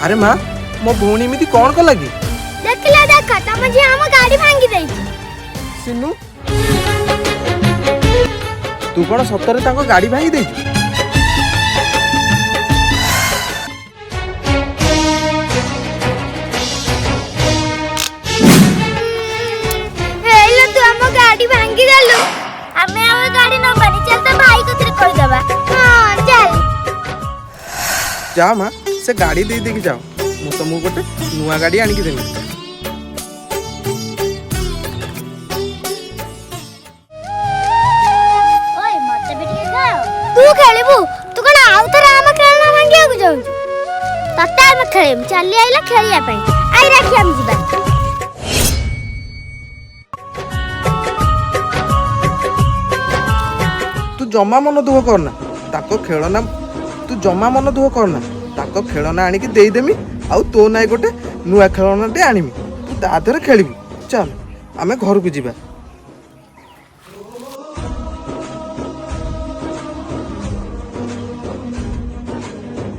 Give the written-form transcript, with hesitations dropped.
अरे माँ मो भौणी एमती कौन कला कि देखला देख तम जी हम गाड़ी भांगी देई सिन्नू तू कौन सतरे तांको गाड़ी भांगी देइछु हेलो तू हम गाड़ी भांगी देलु हमें अब गाड़ी न बनी चल तो भाई को तेरे कह दबा हां चल जा माँ से गाड़ी दे दे के जाओ मु तुमको गोटे नुआ गाड़ी आनी के देबी ओए मते बेटी जाओ तू खेलबू तू कोन आउ थरा हम खेलना भांगिया को जाऊ तत्ता हम खेलम चली आइला खेलिया पई आई राखी हम जीबा तू जमा मन दुख करना ताको खेलना तू जमा मन दुख करना ताको खेलना आनी के देई देमी आउ तो नाय गोटे नुआ खेलना टे आनीमी तू ता देहरे खेलिबी चल आमे घर को जीवा